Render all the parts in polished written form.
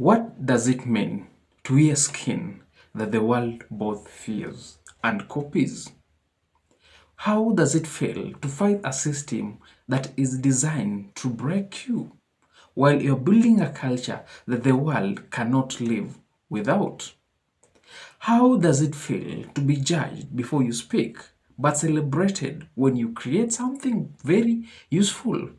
What does it mean to wear skin that the world both fears and copies? How does it feel to fight a system that is designed to break you while you're building a culture that the world cannot live without? How does it feel to be judged before you speak but celebrated when you create something very useful?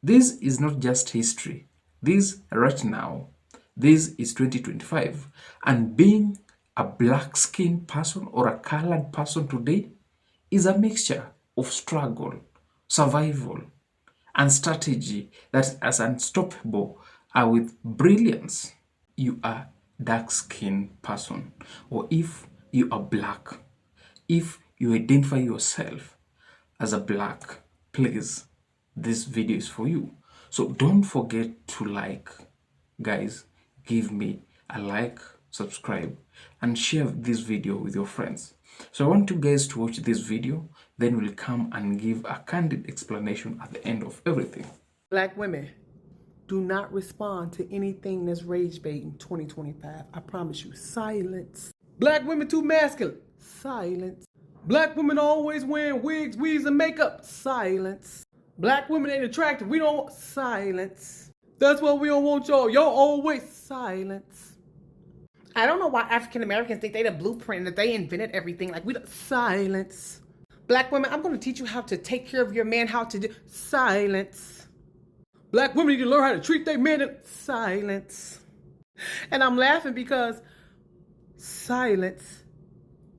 This is not just history. This right now. This is 2025. And being a black skinned person or a colored person today is a mixture of struggle, survival, and strategy that is as unstoppable as with brilliance. You are dark skinned person, or if you are black, if you identify yourself as a black, please, this video is for you. So don't forget to like. Guys, give me a like, subscribe, and share this video with your friends. So I want you guys to watch this video, then we'll come and give a candid explanation at the end of everything. Black women, do not respond to anything that's rage bait in 2025. I promise you, silence. Black women too masculine. Silence. Black women always wearing wigs, weaves, and makeup. Silence. Black women ain't attractive. We don't. Silence. That's why we don't want y'all. Y'all always silence. I don't know why African Americans think they the blueprint, that they invented everything. Like we don't. Silence. Black women, I'm going to teach you how to take care of your man, how to do. Silence. Black women need to learn how to treat their men in silence. And I'm laughing because silence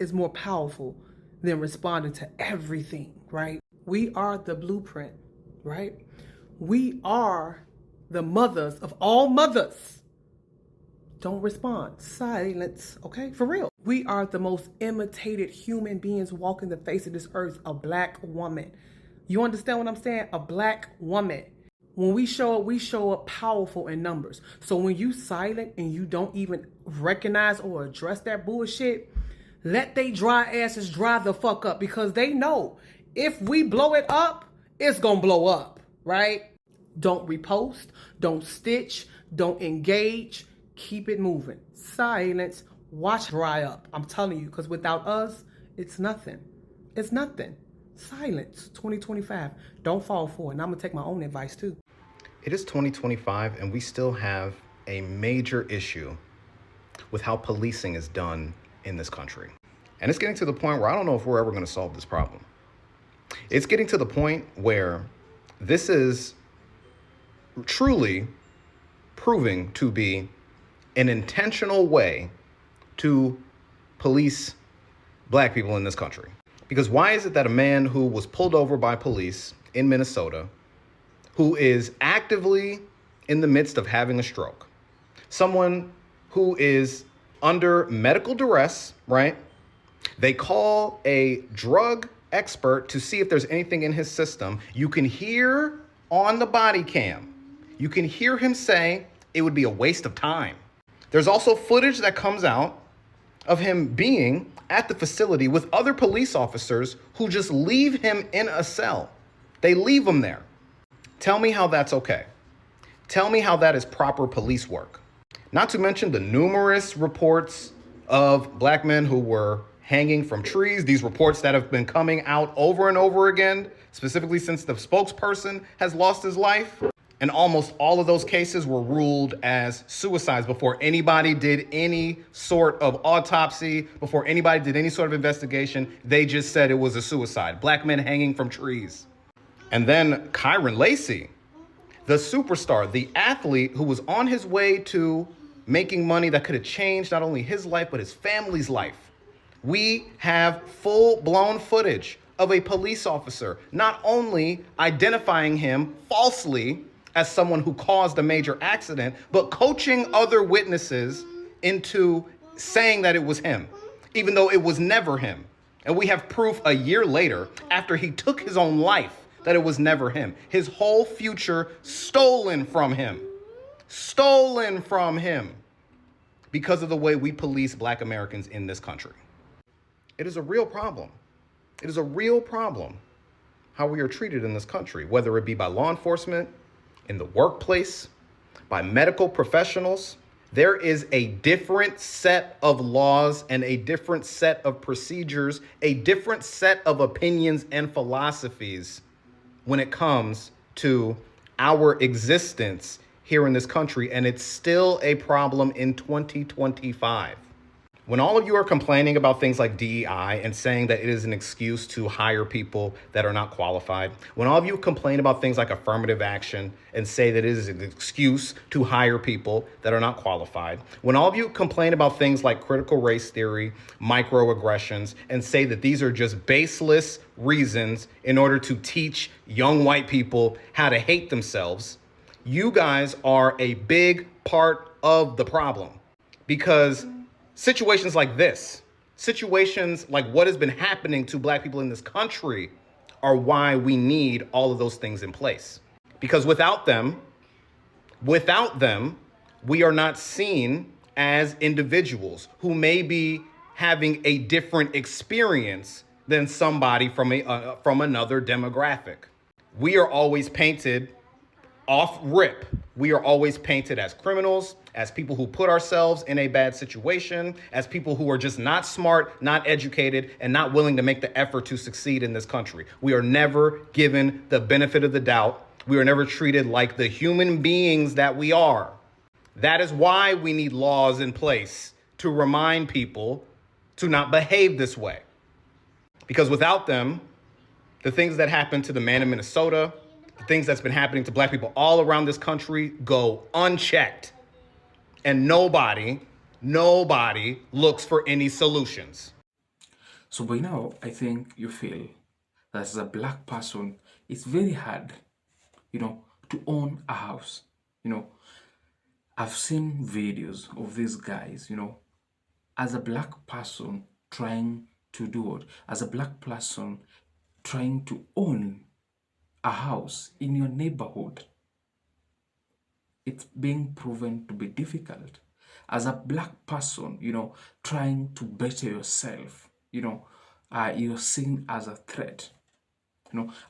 is more powerful than responding to everything, right? We are the blueprint, right? We are the mothers of all mothers. Don't respond. Silence, okay? For real. We are the most imitated human beings walking the face of this earth, a black woman. You understand what I'm saying? A black woman. When we show up powerful in numbers. So when you silent and you don't even recognize or address that bullshit, let they dry asses dry the fuck up, because they know if we blow it up, it's gonna blow up, right? Don't repost, don't stitch, don't engage, keep it moving. Silence, watch dry up. I'm telling you, because without us, it's nothing. It's nothing. Silence, 2025. Don't fall for it. And I'm gonna take my own advice too. It is 2025 and we still have a major issue with how policing is done in this country. And it's getting to the point where I don't know if we're ever going to solve this problem. It's getting to the point where this is truly proving to be an intentional way to police black people in this country. Because why is it that a man who was pulled over by police in Minnesota, who is actively in the midst of having a stroke, someone who is under medical duress, right? They call a drug expert to see if there's anything in his system. You can hear on the body cam, you can hear him say it would be a waste of time. There's also footage that comes out of him being at the facility with other police officers who just leave him in a cell. They leave him there. Tell me how that's okay. Tell me how that is proper police work. Not to mention the numerous reports of black men who were hanging from trees, these reports that have been coming out over and over again, specifically since the spokesperson has lost his life. And almost all of those cases were ruled as suicides before anybody did any sort of autopsy, before anybody did any sort of investigation. They just said it was a suicide. Black men hanging from trees. And then Kyron Lacey, the superstar, the athlete who was on his way to making money that could have changed not only his life, but his family's life. We have full-blown footage of a police officer not only identifying him falsely as someone who caused a major accident, but coaching other witnesses into saying that it was him, even though it was never him. And we have proof a year later, after he took his own life, that it was never him. His whole future stolen from him. Stolen from him because of the way we police black Americans in this country. It is a real problem. It is a real problem how we are treated in this country, whether it be by law enforcement, in the workplace, by medical professionals, There is a different set of laws and a different set of procedures, a different set of opinions and philosophies when it comes to our existence here in this country. And it's still a problem in 2025. When all of you are complaining about things like DEI and saying that it is an excuse to hire people that are not qualified, when all of you complain about things like affirmative action and say that it is an excuse to hire people that are not qualified, when all of you complain about things like critical race theory, microaggressions, and say that these are just baseless reasons in order to teach young white people how to hate themselves, you guys are a big part of the problem. Because situations like this, situations like what has been happening to Black people in this country, are why we need all of those things in place. Because without them, we are not seen as individuals who may be having a different experience than somebody from another demographic. We are always painted off rip. We are always painted as criminals, as people who put ourselves in a bad situation, as people who are just not smart, not educated, and not willing to make the effort to succeed in this country. We are never given the benefit of the doubt. We are never treated like the human beings that we are. That is why we need laws in place to remind people to not behave this way. Because without them, the things that happened to the man in Minnesota, the things that's been happening to Black people all around this country go unchecked. And nobody looks for any solutions. So by now, I think you feel that as a Black person, it's very hard, to own a house. I've seen videos of these guys, as a Black person trying to do it, as a Black person trying to own a house in your neighborhood. It's being proven to be difficult. As a Black person, trying to better yourself, you're seen as a threat.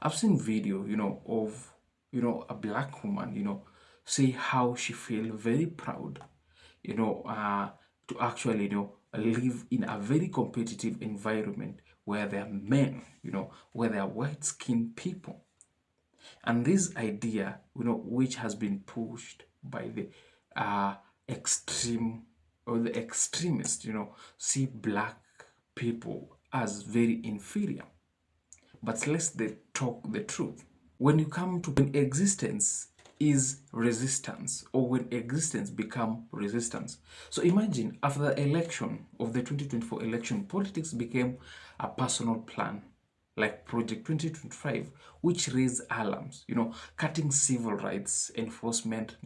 I've seen video, of, a Black woman, say how she feel very proud, to actually, live in a very competitive environment where there are men, where there are white-skinned people. And this idea, which has been pushed by the extreme or the extremists, see Black people as very inferior. But let's talk the truth. When you come to when existence is resistance, or when existence become resistance. So imagine after the election of the 2024 election, politics became a personal plan, like Project 2025, which raised alarms, cutting civil rights enforcement,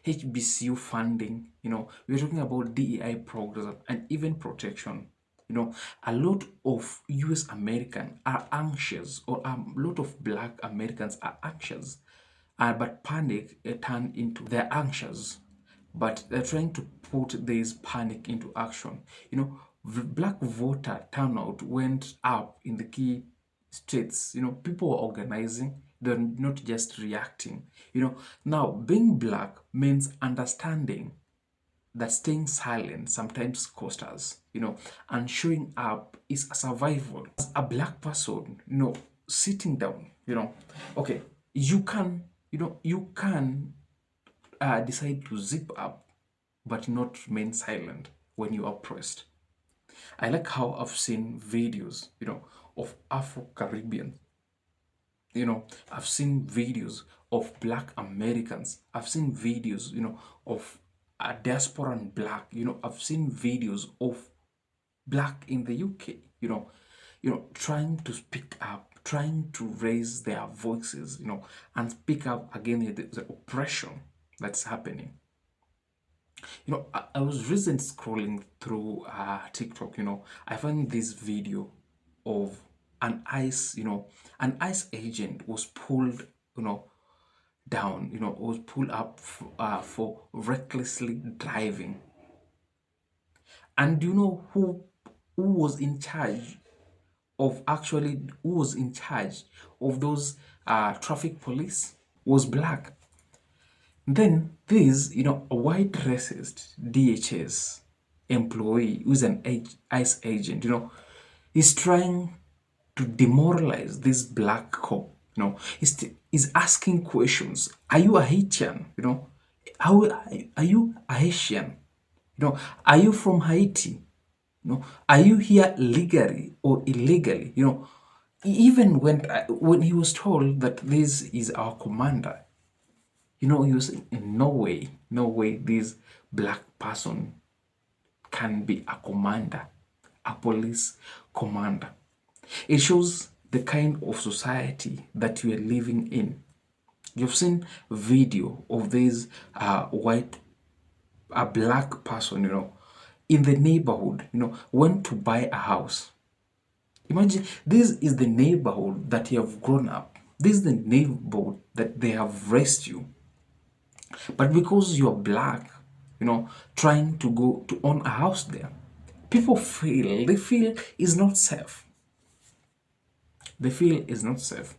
HBCU funding, we're talking about DEI programs and even protection. A lot of US Americans are anxious, or a lot of Black Americans are anxious, but panic turned into they're anxious, but they're trying to put this panic into action. Black voter turnout went up in the key states. People were organizing, they're not just reacting. Now being Black means understanding that staying silent sometimes costs us, and showing up is a survival. As a Black person, sitting down, okay, you can, decide to zip up, but not remain silent when you are oppressed. I like how I've seen videos, of Afro-Caribbeans. I've seen videos of Black Americans. I've seen videos, of a diaspora and Black. I've seen videos of Black in the UK, trying to speak up, trying to raise their voices, and speak up against the oppression that's happening. I was recently scrolling through TikTok, I found this video of an ICE agent was pulled, down, was pulled up for recklessly driving. And do you know who was in charge of those traffic police? Was Black. Then this, a white racist DHS employee who's an ICE agent, is trying to demoralize this black cop. Is asking questions. Are you a Haitian? How are you a Haitian? Are you from Haiti? Are you here legally or illegally? Even when he was told that this is our commander, he was in no way this black person can be a commander, a police commander. It shows the kind of society that we are living in. You've seen video of this a black person, in the neighborhood, went to buy a house. Imagine this is the neighborhood that you have grown up. This is the neighborhood that they have raised you. But because you're black, trying to go to own a house there, they feel is not safe. They feel is not safe.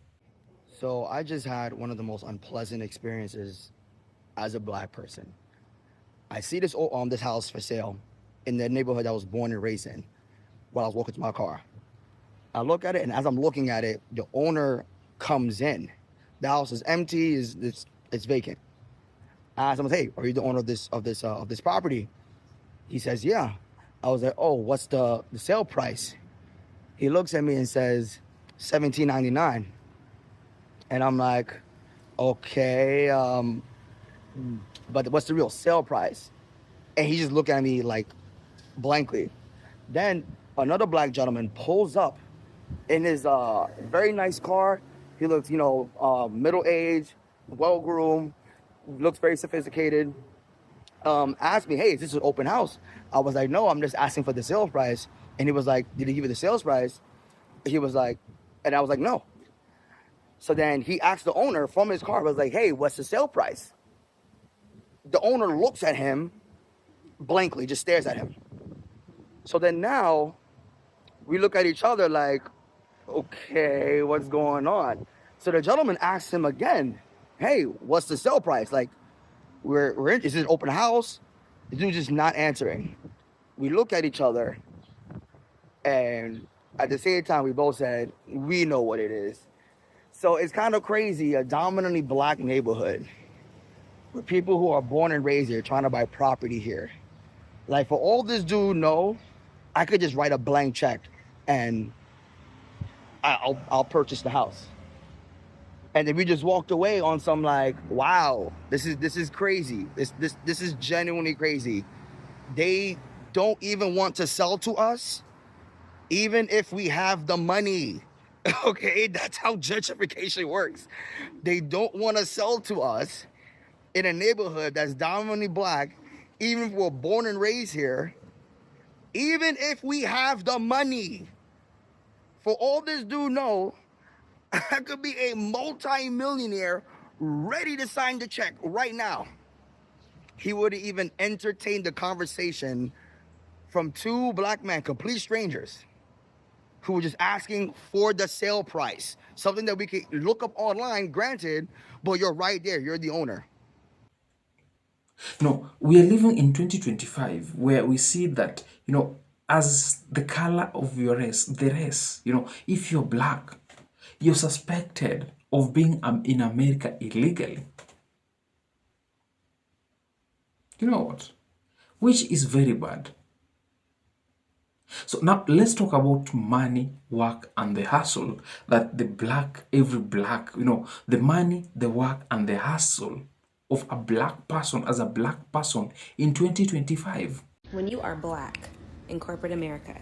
So I just had one of the most unpleasant experiences as a black person. I see this house for sale in the neighborhood I was born and raised in while I was walking to my car. I look at it, and as I'm looking at it, the owner comes in. The house is empty, it's vacant. I asked him, "Hey, are you the owner of this property?" He says, "Yeah." I was like, "Oh, what's the sale price?" He looks at me and says, $17.99. And I'm like, okay, but what's the real sale price? And he just looked at me like blankly. Then another black gentleman pulls up in his very nice car. He looks, middle-aged, well-groomed, looks very sophisticated. Asked me, "Hey, is this an open house?" I was like, "No, I'm just asking for the sales price." And he was like, "Did he give you the sales price?" He was like, and I was like, "No." So then he asked the owner from his car, was like, "Hey, what's the sale price?" The owner looks at him blankly, just stares at him. So then now we look at each other like, okay, what's going on? So the gentleman asked him again, "Hey, what's the sale price? Like, we're in, is it an open house?" The dude's just not answering. We look at each other, and at the same time, we both said, "We know what it is." So it's kind of crazy, a dominantly black neighborhood with people who are born and raised here trying to buy property here. Like, for all this dude know, I could just write a blank check and I'll purchase the house. And then we just walked away on some like, wow, this is crazy. This is genuinely crazy. They don't even want to sell to us, even if we have the money. Okay, that's how gentrification works. They don't want to sell to us in a neighborhood that's dominantly black, even if we're born and raised here, even if we have the money. For all this dude know, I could be a multi-millionaire ready to sign the check right now. He wouldn't even entertain the conversation from two black men, complete strangers, who were just asking for the sale price. Something that we could look up online, granted, but you're right there, you're the owner. No, we are living in 2025 where we see that, as the color of your race, the race, if you're black, you're suspected of being in America illegally. You know what? Which is very bad. So now let's talk about money, work, and the hustle that every black, the money, the work, and the hustle of a black person as a black person in 2025. When you are black in corporate America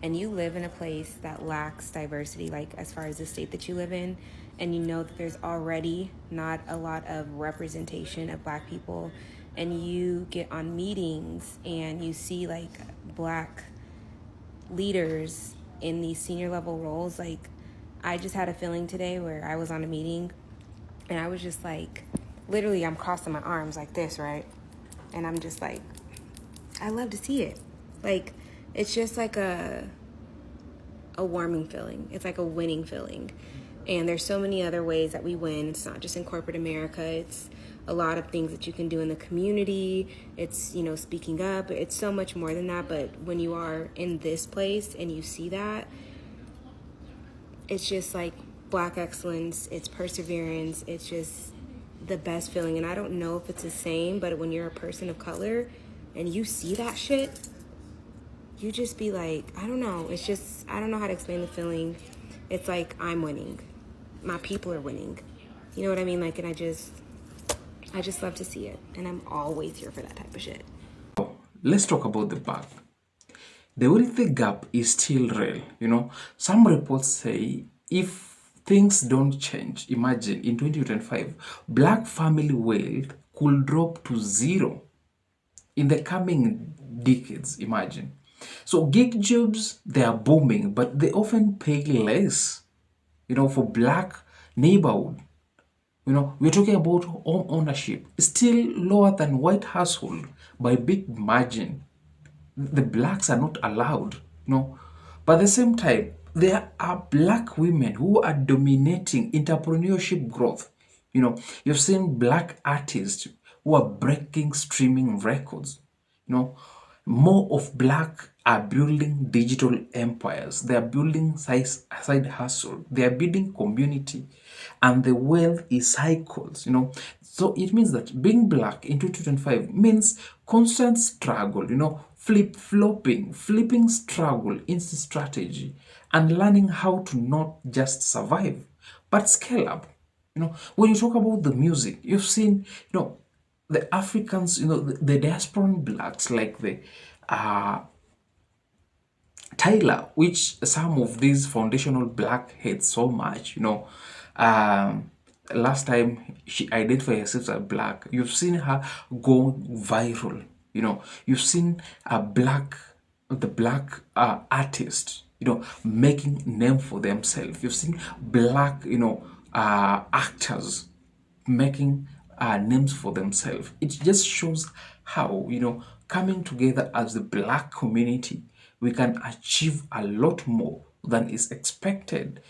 and you live in a place that lacks diversity, like as far as the state that you live in, and you know that there's already not a lot of representation of black people, and you get on meetings and you see like black leaders in these senior level roles, like I just had a feeling today where I was on a meeting and I was just like, literally I'm crossing my arms like this, right? And I'm just like, I love to see it. Like, it's just like a warming feeling. It's like a winning feeling. And there's so many other ways that we win. It's not just in corporate America. It's a lot of things that you can do in the community. It's, you know, speaking up. It's so much more than that. But when you are in this place and you see that, it's just like Black excellence, it's perseverance, it's just the best feeling. And I don't know if it's the same, but when you're a person of color and you see that shit, you just be like, I don't know. It's just, I don't know how to explain the feeling. It's like I'm winning. My people are winning. You know what I mean? Like, and I just love to see it. And I'm always here for that type of shit. Let's talk about the back. The wealthy gap is still real. You know, some reports say if things don't change, imagine in 2025, Black family wealth could drop to zero in the coming decades. Imagine. So gig jobs, they are booming, but they often pay less. You know, for Black neighborhood, you know, we're talking about home ownership, still lower than white household by big margin. The blacks are not allowed, you know. But at the same time, there are Black women who are dominating entrepreneurship growth. You know, you've seen Black artists who are breaking streaming records. You know, more of Black are building digital empires. They are building side hustle. They are building community, and the wealth is cycles. You know, so it means that being Black in 2025 means constant struggle. You know, flipping struggle into strategy, and learning how to not just survive but scale up. You know, when you talk about the music, you've seen, you know, the Africans, you know, the diasporan Blacks like the uh, Tyler, which some of these foundational Black hate so much, you know. Um, Last time she identified herself as Black, you've seen her go viral. You know, you've seen the Black artist, you know, making name for themselves. You've seen Black, you know, actors making names for themselves. It just shows how, you know, coming together as the Black community, we can achieve a lot more than is expected,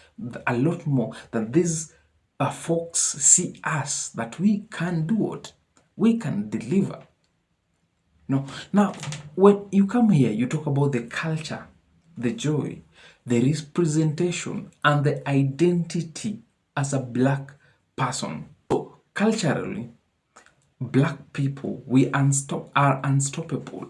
a lot more than these folks see us that we can do it, we can deliver. No. Now, when you come here, you talk about the culture, the joy, the representation, and the identity as a Black person. So, culturally, Black people, are unstoppable.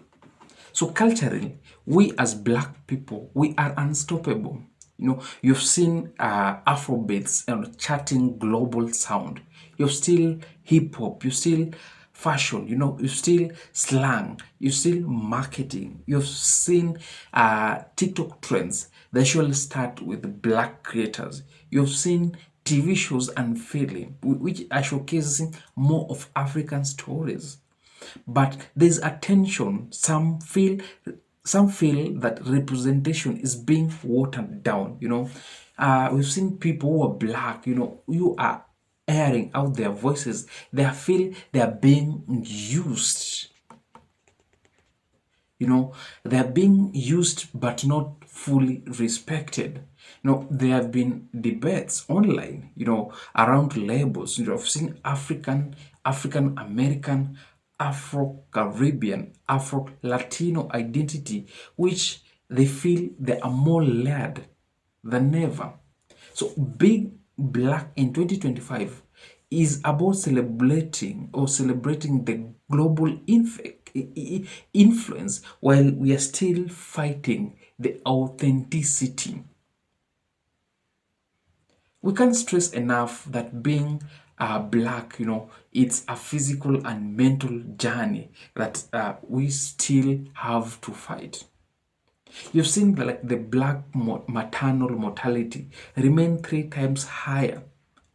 So culturally, we as Black people, we are unstoppable. You know, you've seen Afrobeats and charting global sound. You've still hip hop. You still fashion. You know, you still slang. You still marketing. You've seen TikTok trends. They usually start with Black creators. You've seen TV shows and film, which are showcasing more of African stories. But there's a tension. Some feel that representation is being watered down. You know, we've seen people who are Black. You know, you are airing out their voices. They feel they are being used. You know, they are being used but not fully respected. You know, there have been debates online, you know, around labels. You know, I've seen African American, Afro Caribbean, Afro Latino identity, which they feel they are more layered than ever. So being Black in 2025 is about celebrating the global influence while we are still fighting the authenticity. We can't stress enough that being Black, you know, it's a physical and mental journey that we still have to fight. You've seen like the Black maternal mortality remain 3 times higher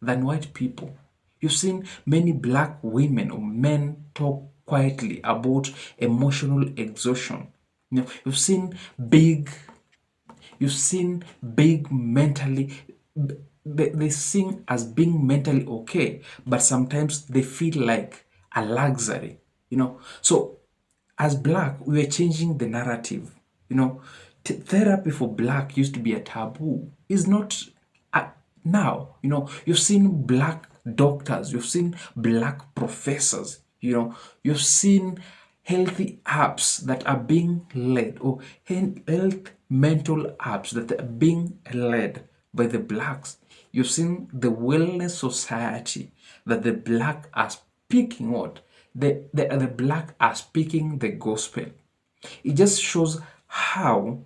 than white people. You've seen many Black women or men talk quietly about emotional exhaustion. You know, you've seen big mentally, they sing as being mentally okay, but sometimes they feel like a luxury, you know. So as Black, we are changing the narrative. You know, therapy for Black used to be a taboo. Is not now. You know, you've seen Black doctors, you've seen black professors, you've seen healthy apps that are being led, or health mental apps that are being led by the blacks. You've seen the wellness society that the black are speaking what? The black are speaking the gospel. It just shows how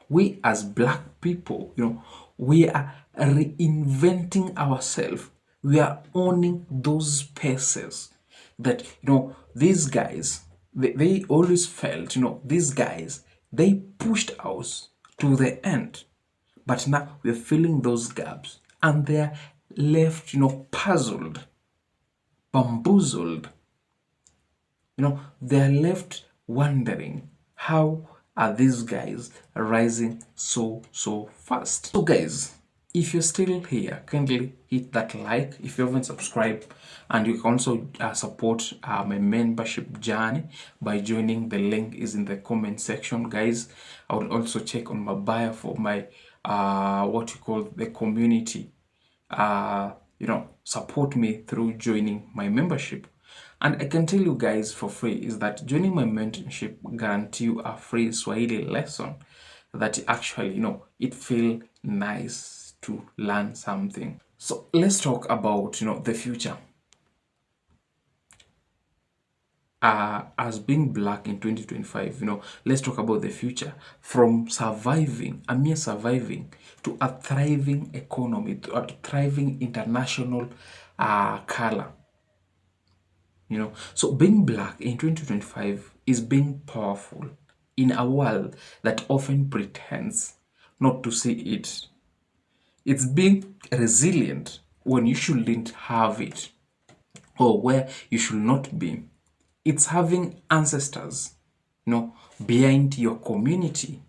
we as black people, we are reinventing ourselves. We are owning those spaces that, these guys, they always felt, these guys, they pushed us to the end. But now we're filling those gaps and they're left, puzzled, bamboozled. They're left wondering, how are these guys rising so fast? So guys, if you're still here, kindly hit that like if you haven't subscribed, and you can also support my membership journey by joining. The link is in the comment section, guys. I will also check on my bio for my what you call the community. Support me through joining my membership. And I can tell you guys for free is that joining my mentorship guarantee you a free Swahili lesson that actually, it feel nice to learn something. So let's talk about, the future. As being black in 2025, let's talk about the future. From surviving, a mere surviving, to a thriving economy, to a thriving international color. So being black in 2025 is being powerful in a world that often pretends not to see it. It's being resilient when you shouldn't have it, or where you should not be. It's having ancestors, behind your community,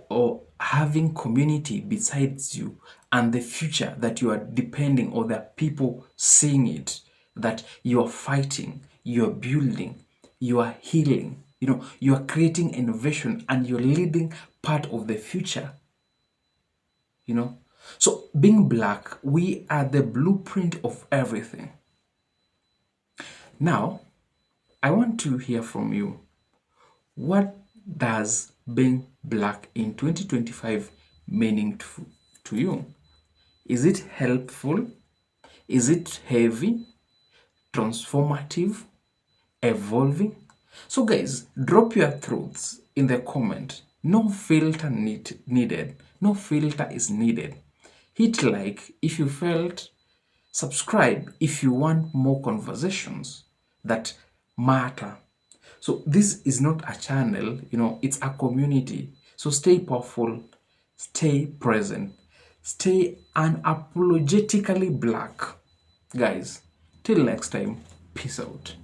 or having community besides you, and the future that you are depending, or the people seeing it, that you are fighting, you are building, you are healing, you are creating innovation, and you're leading part of the future. So being black, we are the blueprint of everything. Now I want to hear from you. What does being black in 2025 meaning to you? Is it helpful? Is it heavy? Transformative? Evolving? So guys, drop your thoughts in the comment. No filter needed. No filter is needed. Hit like if you felt, subscribe if you want more conversations that matter. So this is not a channel, it's a community. So stay powerful, stay present, stay unapologetically black. Guys, till next time, peace out.